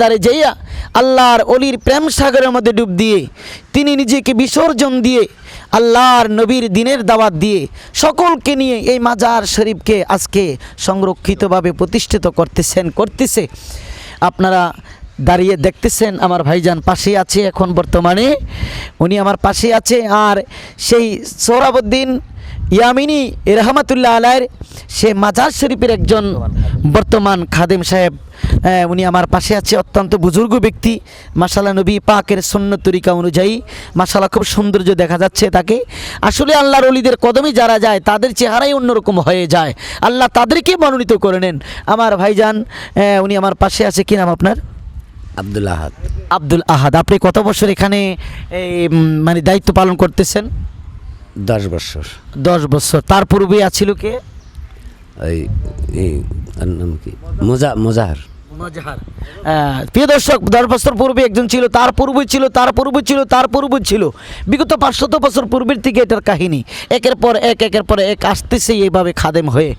Speaker 1: দাঁড়ে যাইয়া আল্লাহর অলির প্রেম সাগরের মধ্যে ডুব দিয়ে তিনি নিজেকে বিসর্জন দিয়ে আল্লাহর নবীর দিনের দাওয়াত দিয়ে সকলকে নিয়ে এই মাজার শরীফকে আজকে সংরক্ষিতভাবে প্রতিষ্ঠিত করতেছে। আপনারা দাঁড়িয়ে দেখতেছেন, আমার ভাইজান পাশে আছে, এখন বর্তমানে উনি আমার পাশে আছে। আর সেই সোহরাবউদ্দিন ইয়ামিনী রহমতুল্লাহ আলাইহির সে মাজার শরীফের একজন বর্তমান খাদেম সাহেব, উনি আমার পাশে আছে, অত্যন্ত বুজুর্গ ব্যক্তি, মাশাআল্লাহ নবী পাকের সুন্নত তরিকা অনুযায়ী মাশাআল্লাহ খুব সৌন্দর্য দেখা যাচ্ছে তাকে। আসলে আল্লাহর ওলিদের কদমে যারা যায় তাদের চেহারাই অন্যরকম হয়ে যায়, আল্লাহ তাদেরকে মনোনীত করে নেন। আমার ভাইজান উনি আমার পাশে আছে, কি নাম আপনার?
Speaker 9: আব্দুল আহাদ।
Speaker 1: আব্দুল আহাদ, আপনি কত বছর এখানে মানে দায়িত্ব পালন করতেছেন?
Speaker 9: 10 বছর।
Speaker 1: 10 বছর। তার পূর্বে আছিল কে?
Speaker 9: নাম কি? মোজাহার।
Speaker 1: প্রিয় দর্শক, 10 বছর পূর্বে একজন ছিল, তার পূর্বে ছিল, তার পূর্বে ছিল, তার পূর্বে ছিল, বিগত 500 বছর পূর্বের থেকে এটার কাহিনী একের পর এক আসতেছে এইভাবে খাদেম হয়ে।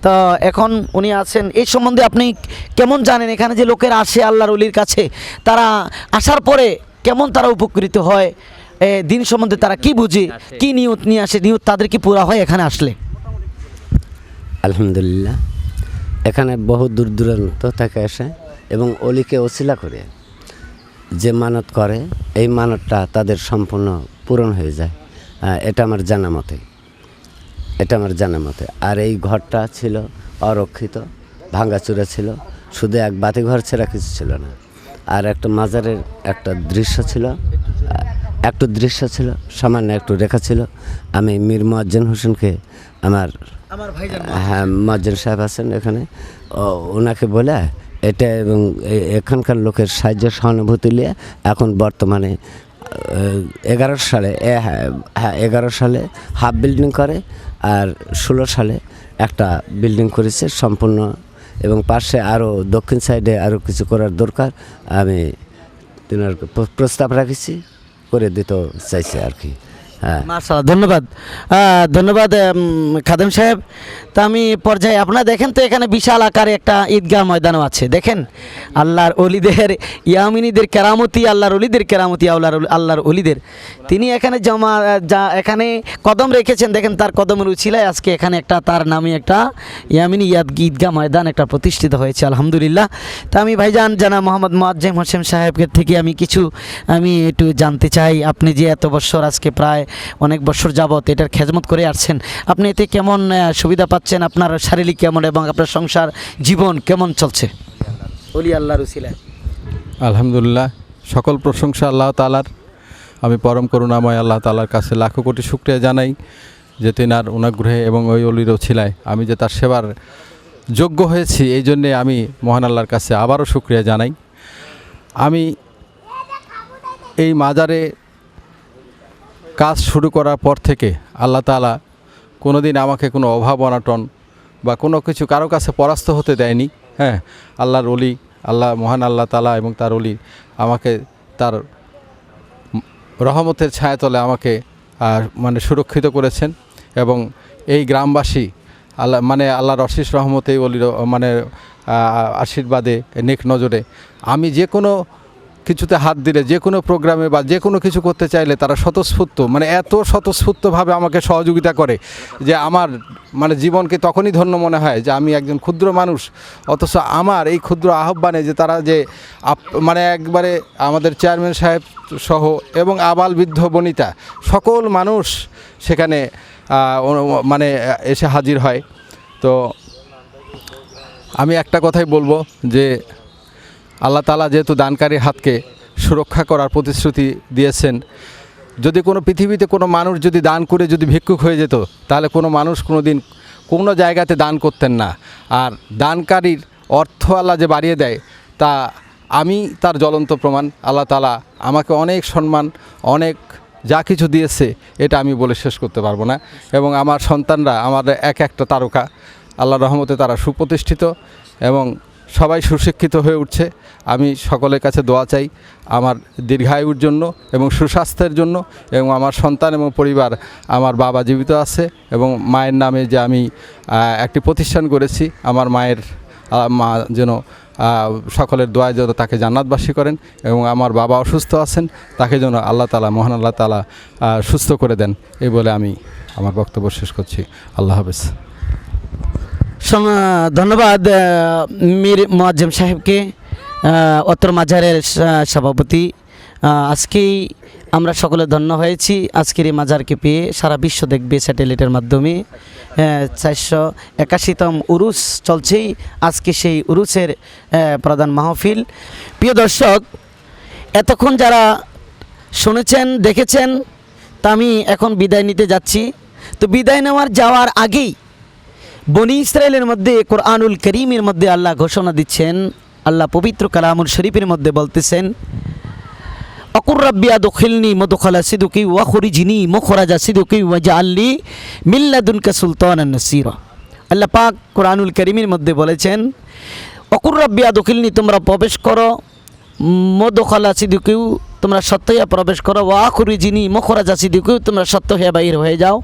Speaker 1: তো এখন উনি আছেন, এই সম্বন্ধে আপনি কেমন জানেন? এখানে যে লোকেরা আসে আল্লাহর ওলির কাছে, তারা আসার পরে কেমন তারা উপকৃত হয়, দিন সম্বন্ধে তারা কি বুঝে, কি নিয়ত নিয়ে আসে, নিয়ত তাদের কি পুরা হয় এখানে আসলে?
Speaker 9: আলহামদুলিল্লাহ, এখানে বহু দূর দূরান্ত থেকে আসে এবং অলিকে ওসিলা করে যে মানত করে এই মানতটা তাদের সম্পূর্ণ পূরণ হয়ে যায়। এটা আমার জানা মতে। আর এই ঘরটা ছিল অরক্ষিত, ভাঙাচুরা ছিল, শুধু এক বাতিঘর ছাড়া কিছু ছিল না। আর একটা মাজারের একটা দৃশ্য ছিল, সামান্য একটু রেখা ছিল। আমি মীর মুয়াজ্জিন হোসেনকে, আমার হ্যাঁ মুয়াজ্জিন সাহেব আছেন এখানে, ওনাকে বলে এটা এবং এখানকার লোকের সাহায্য সহানুভূতি নিয়ে এখন বর্তমানে 11 সালে হাফ বিল্ডিং করে, আর 16 সালে একটা বিল্ডিং করেছে সম্পূর্ণ, এবং পাশে আরও দক্ষিণ সাইডে আরও কিছু করার দরকার। আমি তেনার প্রস্তাব রাখছি, করে দিতে চাইছি আর কি। হ্যাঁ,
Speaker 1: মাশাআল্লাহ, ধন্যবাদ। ধন্যবাদ খাদেম সাহেব। তা আমি পর্যায়ে আপনারা দেখেন তো এখানে বিশাল আকারে একটা ঈদগাহ ময়দানও আছে। দেখেন আল্লাহর অলিদের, ইয়ামিনীদের কেরামতি, আল্লাহর অলিদের কেরামতি, আল্লাহর অলিদের তিনি এখানে এখানে কদম রেখেছেন। দেখেন তার কদমের উছিলায় আজকে এখানে একটা তার নামে একটা ইয়ামিনী ঈদগাহ ময়দান একটা প্রতিষ্ঠিত হয়েছে, আলহামদুলিল্লাহ। তা আমি ভাইজান জানাব মোহাম্মদ মোয়াজ্জেম হোসেন সাহেবের থেকে আমি একটু জানতে চাই, আপনি যে এত বছর আজকে প্রায় অনেক বছর যাবত এটার খেদমত করে আসছেন, আপনি এতে কেমন সুবিধা পাচ্ছেন? আপনার শারীরিক কেমন এবং আপনার সংসার জীবন কেমন চলছে? ওলি আল্লাহর উসিলায়
Speaker 4: আলহামদুলিল্লাহ, সকল প্রশংসা আল্লাহ তাআলার। আমি পরম করুণাময় আল্লাহ তাআলার কাছে লাখো কোটি শুকরিয়া জানাই যে তেনার অনুগ্রহে এবং ওই অলির উছিলায় আমি যে তার সেবার যোগ্য হয়েছি, এই জন্যে আমি মহান আল্লাহর কাছে আবারও শুকরিয়া জানাই। আমি এই মাজারে কাজ শুরু করার পর থেকে আল্লাহ তাআলা কোনো দিন আমাকে কোনো অভাব অনাটন বা কোনো কিছু কারো কাছে পরাস্ত হতে দেয়নি। হ্যাঁ, আল্লাহর অলি, মহান আল্লাহ তাআলা এবং তার অলি আমাকে তার রহমতের ছায়াতলে আমাকে মানে সুরক্ষিত করেছেন। এবং এই গ্রামবাসী আল্লাহর অশেষ রহমতে, অলির মানে আশীর্বাদে, নেক নজরে আমি যে কোনো কিছুতে হাত দিলে, যে কোনো প্রোগ্রামে বা যে কোনো কিছু করতে চাইলে তারা স্বতঃস্ফূর্ত, এত স্বতঃস্ফূর্তভাবে আমাকে সহযোগিতা করে যে আমার জীবনকে তখনই ধন্য মনে হয় যে আমি একজন ক্ষুদ্র মানুষ, অথচ আমার এই ক্ষুদ্র আহ্বানে যে তারা যে একবারে আমাদের চেয়ারম্যান সাহেব সহ এবং আবাল বৃদ্ধ বনিতা সকল মানুষ সেখানে এসে হাজির হয়। তো আমি একটা কথাই বলবো যে আল্লাহ তাআলা যেহেতু দানকারীর হাতকে সুরক্ষা করার প্রতিশ্রুতি দিয়েছেন, যদি কোনো পৃথিবীতে কোনো মানুষ যদি দান করে যদি ভিক্ষুক হয়ে যেত, তাহলে কোনো মানুষ কোনো দিন কোনো জায়গাতে দান করতেন না। আর দানকারীর অর্থ আল্লাহ যে বাড়িয়ে দেয়, তা আমি তার জ্বলন্ত প্রমাণ। আল্লাহ তাআলা আমাকে অনেক সম্মান, অনেক যা কিছু দিয়েছে এটা আমি বলে শেষ করতে পারবো না। এবং আমার সন্তানরা আমার একটা তারকা, আল্লাহর রহমতে তারা সুপ্রতিষ্ঠিত এবং সবাই সুশিক্ষিত হয়ে উঠছে। আমি সকলের কাছে দোয়া চাই আমার দীর্ঘায়ুর জন্য এবং সুস্বাস্থ্যের জন্য, এবং আমার সন্তান এবং পরিবার, আমার বাবা জীবিত আছে এবং মায়ের নামে যে আমি একটি প্রতিষ্ঠান করেছি, আমার মায়ের মা যেন সকলের দোয়ায় যেন তাকে জান্নাতবাসী করেন, এবং আমার বাবা অসুস্থ আছেন, তাকে যেন আল্লাহ তাআলা, মহান আল্লাহ তাআলা সুস্থ করে দেন। এই বলে আমি আমার বক্তব্য শেষ করছি। আল্লাহ হাফেজ।
Speaker 1: ধন্যবাদ মীর মোয়াজ্জেম সাহেবকে, অত্র মাজারের সভাপতি। আজকেই আমরা সকলে ধন্য হয়েছি আজকের এই মাজারকে পেয়ে। সারা বিশ্ব দেখবে স্যাটেলাইটের মাধ্যমে। 481তম উরুস চলছেই, আজকে সেই উরুসের প্রধান মাহফিল। প্রিয় দর্শক, এতক্ষণ যারা শুনেছেন, দেখেছেন, তা আমি এখন বিদায় নিতে যাচ্ছি। তো বিদায় যাওয়ার আগেই বনি ইসরায়েলের মধ্যে, কোরআনুল করিমের মধ্যে আল্লাহ ঘোষণা দিচ্ছেন, আল্লাহ পবিত্র কালামুল শরীফের মধ্যে বলতেছেন, অকুর রাব্বি আদখিলনি মদখালা সিদুকি ওয়া খুরিজনি মুখরাজা সিদুকি ওয়াজআলনি মিন লাদুনকা সুলতানান নাসীরা। আল্লাহ পাক কোরআনুল করিমের মধ্যে বলেছেন, অকুর রাব্বি আদখিলনি, তোমরা প্রবেশ করো, মদখালা সিদুকি, তোমরা সত্য হয়ে প্রবেশ করো, ওয়া খুরিজনি মুখরাজা সিদুকি, তোমরা সত্য হয়ে বাইর হয়ে যাও।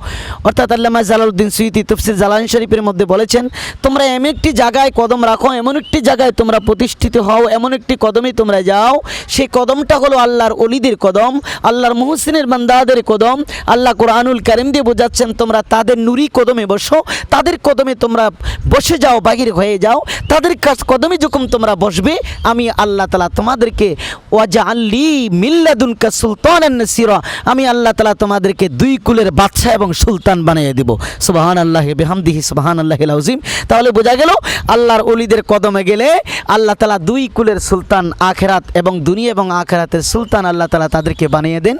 Speaker 1: অর্থাৎ আল্লামা জালালউদ্দিন সুয়ুতী তাফসীর জালালাইন শরীফের মধ্যে বলেছেন, তোমরা এমন একটি জায়গায় কদম রাখো, এমন একটি জায়গায় তোমরা প্রতিষ্ঠিত হও, এমন একটি কদমে তোমরা যাও, সেই কদমটা হলো আল্লাহর অলিদের কদম, আল্লাহর মুহসিনের বান্দাদের কদম। আল্লাহ কোরআনুল কারীম দিয়ে বোঝাচ্ছেন, তোমরা তাদের নুরি কদমে বসো, তাদের কদমে তোমরা বসে যাও, বাহির হয়ে যাও। তাদের কদমে যখন তোমরা বসবে, আমি আল্লাহ তাআলা তোমাদেরকে ওয়াজআলনি মিন লাদুনকা সুলতানান নাসীরা, আমি আল্লাহ তাআলা তোমাদেরকে দুই কুলের বাদশা এবং সুলতান বানিয়ে দেব। সুবহানাল্লাহি বিহামদিহি সুবহানাল্লাহিল আযীম। তাহলে বোঝা গেল আল্লাহর ওলিদের কদমে গেলে আল্লাহ তাআলা দুই কুলের সুলতান, আখিরাত এবং দুনিয়া এবং আখিরাতের সুলতান আল্লাহ তাআলা তাদেরকে বানিয়ে দেন।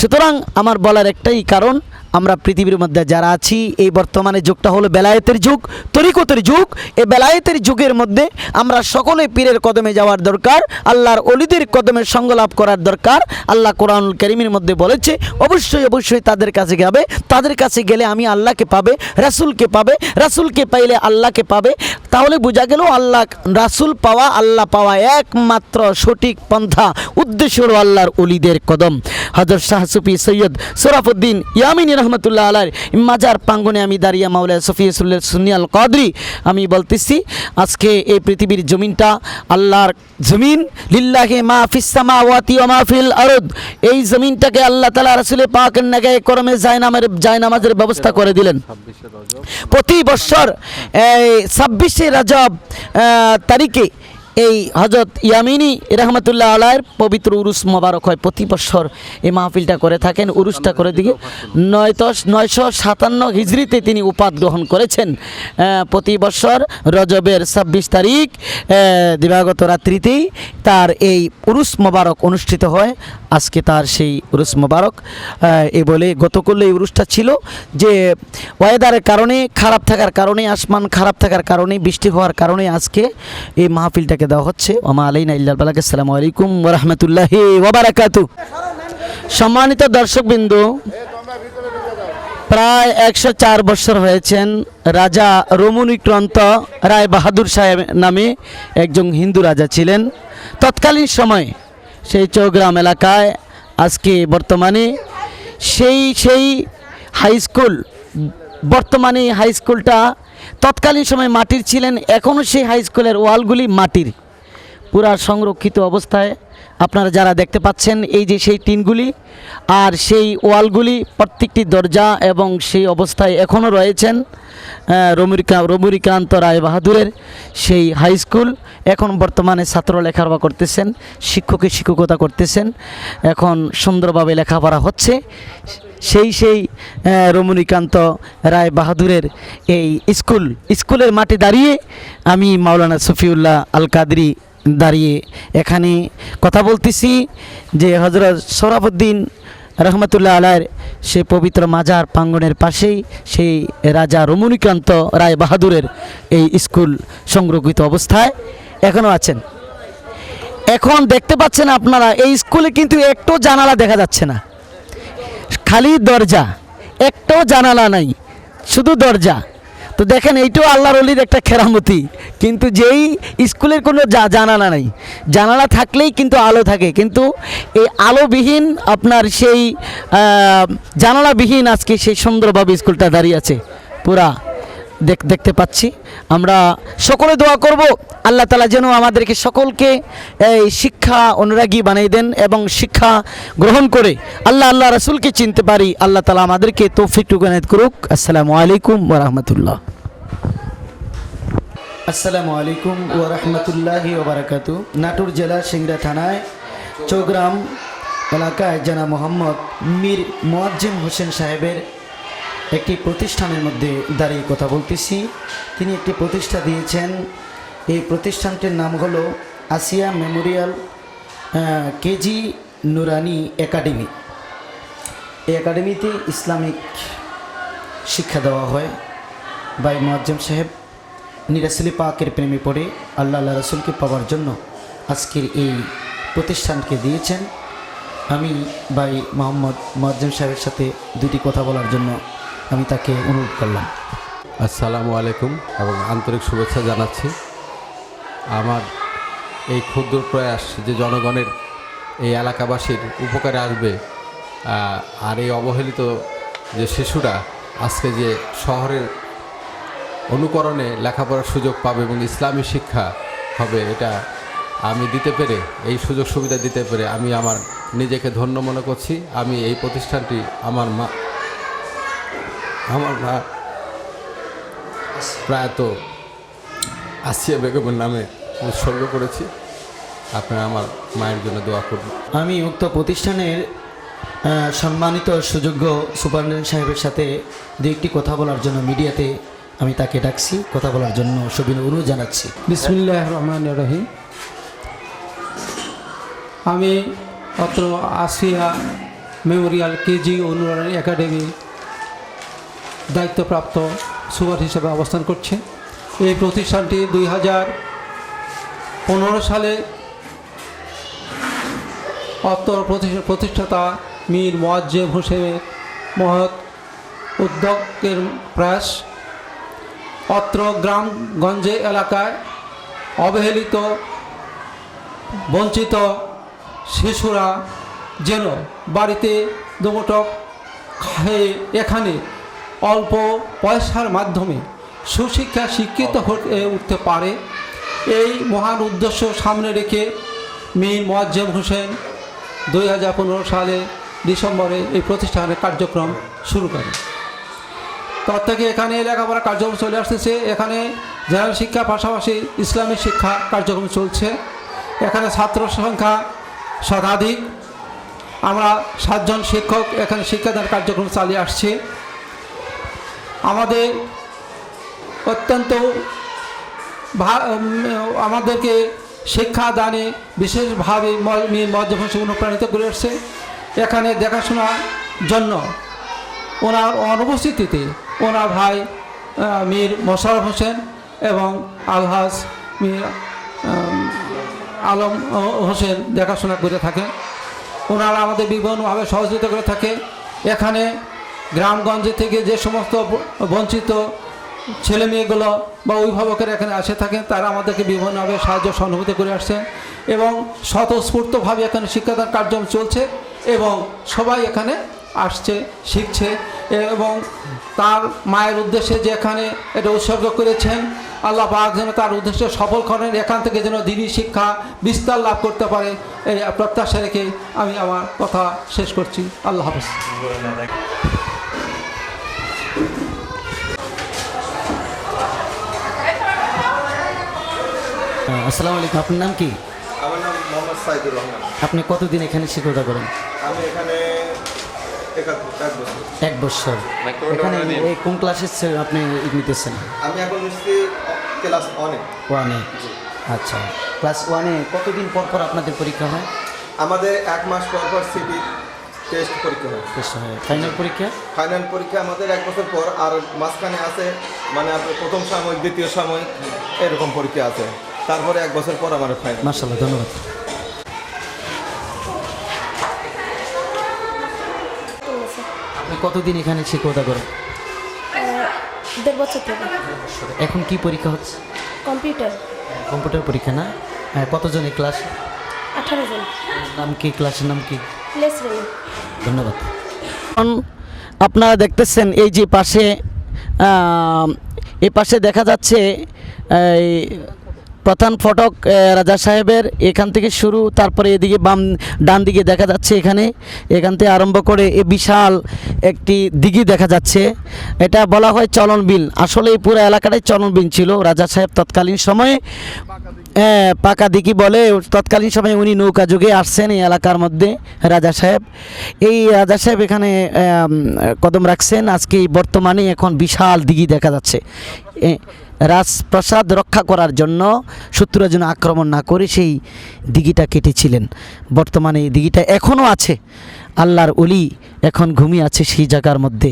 Speaker 1: সুতরাং আমার বলার একটাই কারণ, আমরা পৃথিবীর মধ্যে যারা আছি, এই বর্তমানে যুগটা হলো বেলায়েতের যুগ, তরিকতের যুগ। এই বেলায়েতের যুগের মধ্যে আমরা সকলে পীরের কদমে যাওয়ার দরকার, আল্লাহর অলিদের কদমে সঙ্গ লাভ করার দরকার। আল্লাহ কোরআনুল কারীমের মধ্যে বলেছে অবশ্যই অবশ্যই তাদের কাছে যাবে, তাদের কাছে গেলে আমি আল্লাহকে পাবে, রাসূলকে পাবে, রাসূলকে পাইলে আল্লাহকে পাবে। তাহলে বোঝা গেল আল্লাহ রাসূল পাওয়া, আল্লাহ পাওয়া একমাত্র সঠিক পন্থা, উদ্দেশ্য হলো আল্লাহর অলিদের কদম। হযরত শাহ সুফি সৈয়দ শরাফুদ্দিন ইয়ামিনী রহমতুল্লাহ আলাইহির মাজার প্রাঙ্গণে আমি দাঁড়িয়ে মাওলানা সফিউল্লাহ সুন্নি আল কাদরি আমি বলতেছি, আজকে এই পৃথিবীর জমিনটা আল্লাহর জমিন, লিল্লাহি মা ফিস সামাওয়াতি ওয়া মা ফিল আরদ। এই জমিনটাকে আল্লাহ তাআলা রাসূল পাকের নাগায়ে করমে জায়নামাজের ব্যবস্থা করে দিলেন। প্রতি বছর এই 26শে রজব তারিখে এই হযরত ইয়ামিনী রহমতুল্লাহ আলাইহির পবিত্র উরুস মোবারক হয়। প্রতি বছর এই মাহফিলটা করে থাকেন। উরুসটা করে দিকে 957 হিজরিতে তিনি উপাধি গ্রহণ করেছেন। প্রতি বছর রজবের 26 তারিখ দিবাগত রাত্রিতেই তার এই উরুস মোবারক অনুষ্ঠিত হয়। আজকে তার সেই উরুস মোবারক এ বলে গতকাল এই উরুসটা ছিল যে ওয়েদারের কারণে, খারাপ থাকার কারণে, আসমান খারাপ থাকার কারণে, বৃষ্টি হওয়ার কারণে আজকে এই মাহফিলটাকে দেওয়া হচ্ছে। ওমা আলাইনা ইল্লাল বালাগ। আসসালামু আলাইকুম ওয়া রাহমাতুল্লাহি ওয়া বারাকাতুহু। সম্মানিত দর্শকবৃন্দ, প্রায় 104 বছর হয়েছেন রাজা রমণীকান্ত রায় বাহাদুর সাহেব নামে একজন হিন্দু রাজা ছিলেন। তৎকালীন সময় সেই চৌগ্রাম এলাকায় আজকে বর্তমানে সেই হাই স্কুল, বর্তমানে হাই স্কুলটা তৎকালীন সময় মাটির ছিলেন, এখনও সেই হাই স্কুলের ওয়ালগুলি মাটির, পুরা সংরক্ষিত অবস্থায় আপনারা যারা দেখতে পাচ্ছেন এই যে সেই টিনগুলি আর সেই ওয়ালগুলি, প্রত্যেকটি দরজা এবং সেই অবস্থায় এখনও রয়েছেন। রমণীকান্ত রায় বাহাদুরের সেই হাই স্কুল এখন বর্তমানে ছাত্র লেখাপড়া করতেছেন, শিক্ষকতা করতেছেন, এখন সুন্দরভাবে লেখাপড়া হচ্ছে। সেই রমণীকান্ত রায় বাহাদুরের এই স্কুলের মাঠে দাঁড়িয়ে আমি মাওলানা সফিউল্লাহ আল কাদরি দাঁড়িয়ে এখানে কথা বলতেছি যে হযরত শরাফুদ্দিন রহমতুল্লাহ আলাইহির সে পবিত্র মাজার প্রাঙ্গণের পাশেই সেই রাজা রমণীকান্ত রায় বাহাদুরের এই স্কুল সংরক্ষিত অবস্থায় এখনও আছেন। এখন দেখতে পাচ্ছেন আপনারা এই স্কুলে কিন্তু একটাও জানালা দেখা যাচ্ছে না, খালি দরজা, একটাও জানালা নাই, শুধু দরজা। তো দেখেন এইটাও আল্লাহর ওলির একটা কেরামতি। কিন্তু যেই স্কুলের কোনো জানালা নাই, জানালা থাকলেই কিন্তু আলো থাকে, কিন্তু এই আলোবিহীন আপনার সেই জানালাবিহীন আজকে সেই সুন্দরভাবে স্কুলটা দাঁড়িয়ে আছে পুরা দেখতে পাচ্ছি। আমরা সকলে দোয়া করব আল্লাহ তাআলা যেন আমাদেরকে সকলকে এই শিক্ষা অনুরাগী বানিয়ে দেন এবং শিক্ষা গ্রহণ করে আল্লাহ রাসূলকে চিনতে পারি। আল্লাহ তাআলা আমাদেরকে তৌফিক এনায়েত করুক। আসসালামু আলাইকুম ওয়া রাহমাতুল্লাহ। আসসালামু আলাইকুম ওয়া রাহমাতুল্লাহি ওয়া বারাকাতুহু। নাটোর জেলা সিংড়া থানায় চৌগ্রাম এলাকায় জনাব মোহাম্মদ মীর মোয়াজ্জেম হোসেন সাহেবের একটি প্রতিষ্ঠানের মধ্যে দাঁড়িয়ে কথা বলতেছি। তিনি একটি প্রতিষ্ঠা দিয়েছেন। এই প্রতিষ্ঠানটির নাম হলো আসিয়া মেমোরিয়াল কেজি নুরানি একাডেমি। এই একাডেমিতে ইসলামিক শিক্ষা দেওয়া হয়। ভাই মোয়াজ্জেম সাহেব রাসূল পাকের প্রেমে পড়ে আল্লাহ রাসূলকে পাওয়ার জন্য আজকের এই প্রতিষ্ঠানকে দিয়েছেন। আমি ভাই মোহাম্মদ মোয়াজ্জেম সাহেবের সাথে দুটি কথা বলার জন্য আমি তাকে অনুরোধ করলাম।
Speaker 4: আসসালামু আলাইকুম এবং আন্তরিক শুভেচ্ছা জানাচ্ছি। আমার এই ক্ষুদ্র প্রয়াস যে জনগণের, এই এলাকাবাসীর উপকারে আসবে, আর এই অবহেলিত যে শিশুরা আজকে যে শহরের অনুকরণে লেখাপড়ার সুযোগ পাবে এবং ইসলামী শিক্ষা হবে, এটা আমি দিতে পেরে, এই সুযোগ সুবিধা দিতে পেরে আমি আমার নিজেকে ধন্য মনে করছি। আমি এই প্রতিষ্ঠানটি আমার মা প্রয়াত আসিয়া বেগমের নামে উৎসর্গ করেছি। আপনারা আমার মায়ের জন্য দোয়া করবেন।
Speaker 1: আমি উক্ত প্রতিষ্ঠানের সম্মানিত সুযোগ্য সুপারিনটেন্ডেন্ট সাহেবের সাথে দু একটি কথা বলার জন্য মিডিয়াতে আমি তাকে ডাকছি, কথা বলার জন্য সবিনয় অনুরোধ জানাচ্ছি।
Speaker 10: বিসমিল্লাহির রহমানির রহিম। আমি অত্র আসিয়া মেমোরিয়াল কেজি নুরানি একাডেমি দায়িত্বপ্রাপ্ত সুপার হিসেবে অবস্থান করছে। এই প্রতিষ্ঠানটি 2015 সালে অত্র প্রতিষ্ঠাতা মীর মোয়াজ্জেম হোসেনের মহৎ উদ্যোগের প্রয়াস অত্র গ্রামগঞ্জে এলাকায় অবহেলিত বঞ্চিত শিশুরা যেন বাড়িতে দুমুঠো খেয়ে এখানে অল্প পয়সার মাধ্যমে সুশিক্ষা শিক্ষিত হয়ে উঠতে পারে, এই মহান উদ্দেশ্য সামনে রেখে মীর মোয়াজ্জেম হোসেন 2015 সালে ডিসেম্বরে এই প্রতিষ্ঠানের কার্যক্রম শুরু করে। তর থেকে এখানে লেখাপড়া কার্যক্রম চলে আসতেছে। এখানে জেনারেল শিক্ষার পাশাপাশি ইসলামিক শিক্ষা কার্যক্রম চলছে। এখানে ছাত্র সংখ্যা শতাধিক। আমরা 7 জন শিক্ষক এখানে শিক্ষাদান কার্যক্রম চালিয়ে আসছি। আমাদের অত্যন্ত আমাদেরকে শিক্ষাদানে বিশেষভাবে মীর মোয়াজ্জেম হোসেন অনুপ্রাণিত করে আসছে। এখানে দেখাশোনার জন্য ওনার অনুপস্থিতিতে ওনার ভাই মীর মোশাররফ হোসেন এবং আলহাজ মীর আলম হোসেন দেখাশোনা করে থাকেন। ওনারা আমাদের বিভিন্নভাবে সহযোগিতা করে থাকে। এখানে গ্রামগঞ্জে থেকে যে সমস্ত বঞ্চিত ছেলে মেয়েগুলো বা অভিভাবকেরা এখানে আসে থাকেন, তারা আমাদেরকে বিভিন্নভাবে সাহায্য সহানুভূতি করে আসছেন এবং স্বতঃস্ফূর্তভাবে এখানে শিক্ষাদান কার্যক্রম চলছে এবং সবাই এখানে আসছে, শিখছে এবং তার মায়ের উদ্দেশ্যে যে এখানে এটা উৎসর্গ করেছেন, আল্লাহ পাক যেন তার উদ্দেশ্যে সফল করেন, এখান থেকে যেন দ্বীনি শিক্ষা বিস্তার লাভ করতে পারে, এই প্রত্যাশা রেখে আমি আমার কথা শেষ করছি। আল্লাহ হাফেজ।
Speaker 1: আসসালামু আলাইকুম, আপনার নাম কি?
Speaker 11: আমার নাম মোহাম্মদ সাইদুর রহমান।
Speaker 1: আপনি কতদিন এখানে শিক্ষকতা করেন?
Speaker 11: আমি এখানে 1 বছর।
Speaker 1: এখানে এই কোন ক্লাসে আপনি নিতেছেন?
Speaker 11: আমি এখন নিচ্ছি ক্লাস
Speaker 1: 1-এ। আচ্ছা, ক্লাস 1-এ কতদিন পর পর আপনাদের পরীক্ষা হয়?
Speaker 11: আমাদের 1 মাস পর পর সিটি টেস্ট পরীক্ষা হয়।
Speaker 1: ফাইনাল পরীক্ষা?
Speaker 11: ফাইনাল পরীক্ষা আমাদের 1 বছর পর, আর মাঝখানে আছে মানে আপনার প্রথম সাময়িক, দ্বিতীয় সাময়িক এরকম পরীক্ষা আছে, তারপরে 1 বছর পর আমার ফাইনাল।
Speaker 1: মাশাআল্লাহ, ধন্যবাদ। আপনি কতদিন এখানে শিক্ষকতা করেন?
Speaker 12: 1.5 বছর থেকে।
Speaker 1: এখন কি পরীক্ষা হচ্ছে? কম্পিউটার পরীক্ষা না? হ্যাঁ, কতজন এই ক্লাস?
Speaker 12: 18 জন।
Speaker 1: নাম কি? ক্লাসের নাম কি?
Speaker 12: ধন্যবাদ।
Speaker 1: আপনারা দেখতেছেন এই যে পাশে দেখা যাচ্ছে এই প্রধান ফটক রাজা সাহেবের, এখান থেকে শুরু, তারপরে এদিকে ডান দিকে দেখা যাচ্ছে এখান থেকে আরম্ভ করে এই বিশাল একটি দিঘি দেখা যাচ্ছে। এটা বলা হয় চলন বিল। আসলে এই পুরো এলাকাটাই চলন বিল ছিল। রাজা সাহেব তৎকালীন সময়ে পাকা দিঘি বলে, তৎকালীন সময়ে উনি নৌকা যুগে আসছেন এই এলাকার মধ্যে। রাজা সাহেব এখানে কদম রাখছেন। আজকে বর্তমানে এখন বিশাল দিঘি দেখা যাচ্ছে। রাজপ্রাসাদ রক্ষা করার জন্য শত্রুরা যেন আক্রমণ না করে সেই দিঘিটা কেটেছিলেন। বর্তমানে এই দিঘিটা এখনও আছে। আল্লাহর ওলি এখন ঘুমিয়ে আছে সেই জায়গার মধ্যে,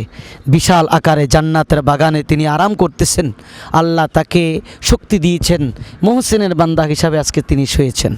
Speaker 1: বিশাল আকারে জান্নাতের বাগানে তিনি আরাম করতেছেন। আল্লাহ তাকে শক্তি দিয়েছেন, মুহসিনের বান্দা হিসাবে আজকে তিনি শুয়েছেন।